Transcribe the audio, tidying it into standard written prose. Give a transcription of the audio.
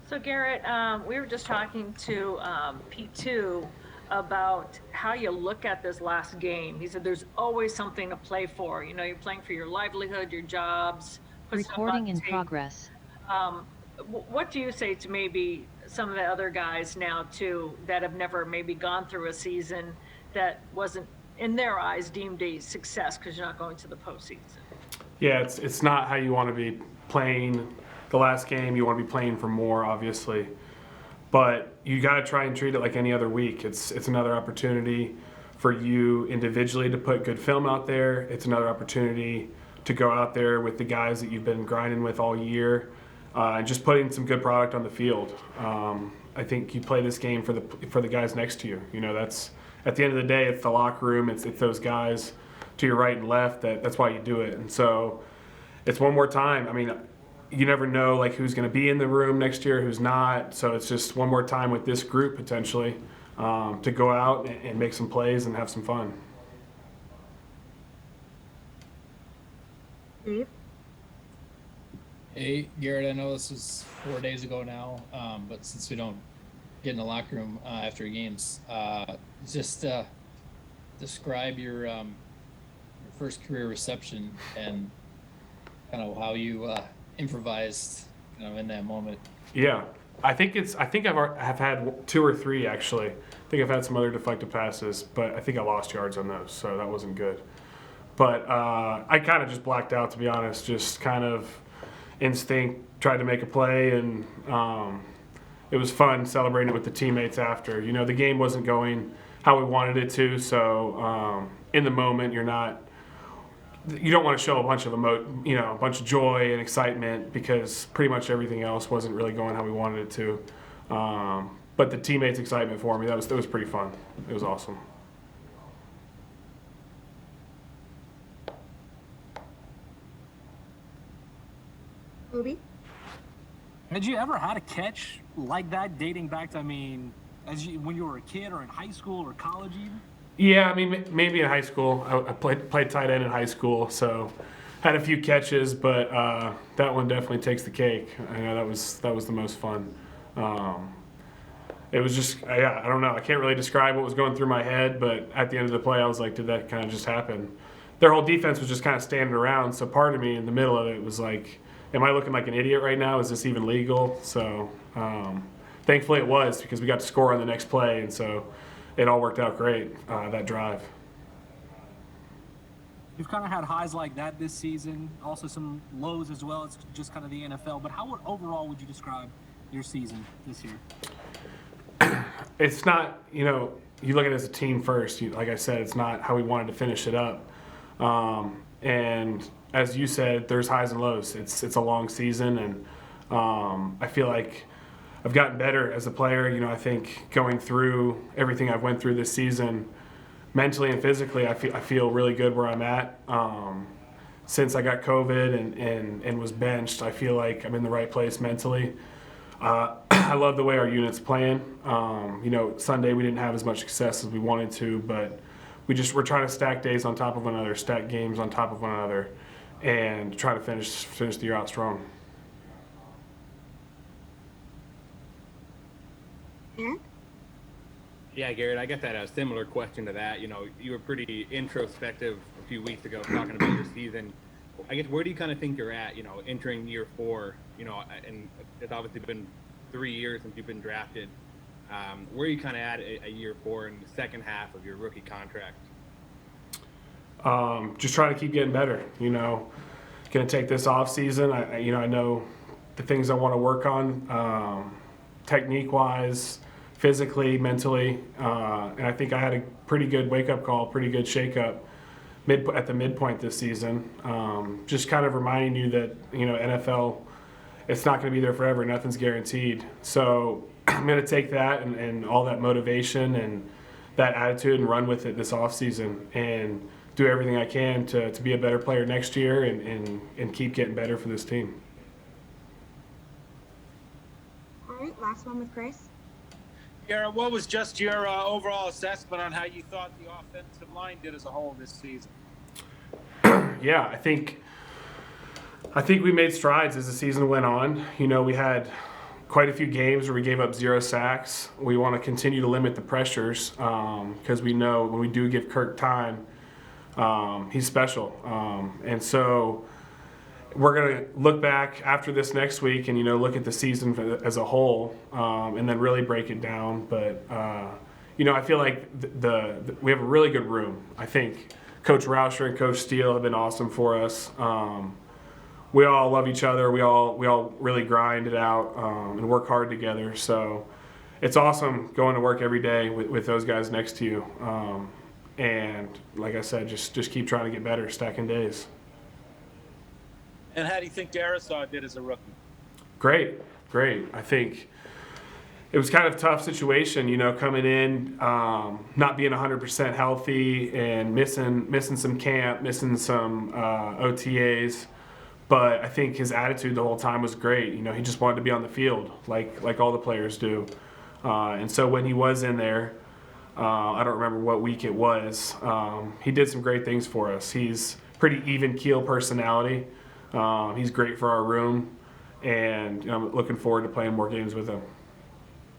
So Garrett, we were just talking to P2 about how you look at this last game. He said there's always something to play for. You know, you're playing for your livelihood, your jobs, put stuff on Recording in tape. progress. What do you say to maybe some of the other guys now too that have never maybe gone through a season that wasn't in their eyes deemed a success because you're not going to the postseason? Yeah, it's not how you want to be playing the last game. You want to be playing for more, obviously. But you got to try and treat it like any other week. It's another opportunity for you individually to put good film out there. It's another opportunity to go out there with the guys that you've been grinding with all year and just putting some good product on the field. I think you play this game for the guys next to you. You know, that's at the end of the day, it's the locker room. It's those guys to your right and left. That's why you do it. And so it's one more time. I mean, you never know like who's going to be in the room next year, who's not. So it's just one more time with this group potentially to go out and make some plays and have some fun. Dave? Hey, Garrett, I know this was 4 days ago now, but since we don't get in the locker room after games, just describe your first career reception and kind of how you improvised kind of in that moment. Yeah, I think I've had 2 or 3 actually. I think I've had some other deflected passes, but I think I lost yards on those, so that wasn't good. But I kind of just blacked out, to be honest. Just kind of instinct, tried to make a play, and it was fun celebrating it with the teammates after. You know, the game wasn't going how we wanted it to, so in the moment, you don't want to show a bunch of a bunch of joy and excitement because pretty much everything else wasn't really going how we wanted it to. But the teammates' excitement for me, that was pretty fun. It was awesome. Obi? Had you ever had a catch like that dating back to, when you were a kid or in high school or college even? Yeah, I mean, maybe in high school. I played tight end in high school, so had a few catches, but that one definitely takes the cake. I know that was the most fun. It was just, I don't know. I can't really describe what was going through my head, but at the end of the play, I was like, did that kind of just happen? Their whole defense was just kind of standing around, so part of me in the middle of it was like, am I looking like an idiot right now? Is this even legal? So thankfully it was because we got to score on the next play, and so it all worked out great, that drive. You've kind of had highs like that this season, also some lows as well. It's just kind of the NFL. But overall would you describe your season this year? It's not, you look at it as a team first. Like I said, it's not how we wanted to finish it up. And as you said, there's highs and lows. It's a long season, and I feel like I've gotten better as a player. I think going through everything I've went through this season, mentally and physically, I feel really good where I'm at. Since I got COVID and was benched, I feel like I'm in the right place mentally. I love the way our unit's playing. Sunday we didn't have as much success as we wanted to, but we're trying to stack days on top of one another, stack games on top of one another, and try to finish the year out strong. Aaron? Yeah, Garrett, I guess I had a similar question to that. You were pretty introspective a few weeks ago talking about your season. I guess where do you kind of think you're at, entering year 4, and it's obviously been 3 years since you've been drafted. Where are you kind of at a year 4 in the second half of your rookie contract? Just trying to keep getting better. Going to take this off season. I know the things I want to work on, technique-wise, physically, mentally, and I think I had a pretty good wake-up call, pretty good shake-up at the midpoint this season. Just kind of reminding you that NFL, it's not going to be there forever. Nothing's guaranteed. So I'm going to take that and all that motivation and that attitude and run with it this offseason and do everything I can to be a better player next year and keep getting better for this team. All right, last one with Chris. Garrett, what was just your overall assessment on how you thought the offensive line did as a whole this season? Yeah, I think we made strides as the season went on. We had quite a few games where we gave up 0 sacks. We want to continue to limit the pressures because we know when we do give Kirk time, he's special. And so we're going to look back after this next week and, look at the season as a whole and then really break it down. But, I feel like we have a really good room. I think Coach Rauscher and Coach Steele have been awesome for us. We all love each other. We all really grind it out and work hard together. So it's awesome going to work every day with those guys next to you. And like I said, just keep trying to get better, stacking days. And how do you think Garrett did as a rookie? Great. I think it was kind of a tough situation, coming in, not being 100% healthy and missing some camp, missing some OTAs. But I think his attitude the whole time was great. He just wanted to be on the field like all the players do. And so when he was in there, I don't remember what week it was, he did some great things for us. He's pretty even keel personality. He's great for our room, and I'm looking forward to playing more games with him.